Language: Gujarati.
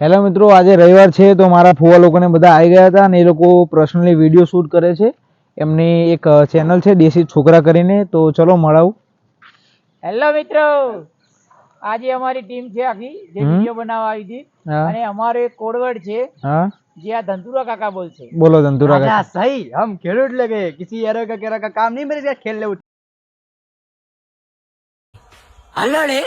હેલો મિત્રો, આજે રવિવાર છે તો મારા ફુવા લોકોને બધા આવી ગયા હતા અને એ લોકો પર્સનલી વિડીયો શૂટ કરે છે. એમની એક ચેનલ છે દેશી છોકરા કરીને, તો ચલો મળાવું. હેલો મિત્રો, આજે અમારી ટીમ છે આખી જે વિડીયો બનાવવા આવી હતી અને અમારો એક કોડવર્ડ છે જે આ ધંતુરા કાકા બોલશે. બોલો ધંતુરા કાકા. સહી હમ ખેડૂત લગે કિસી એરો का काम नहीं मेरे खेल ले હલો રે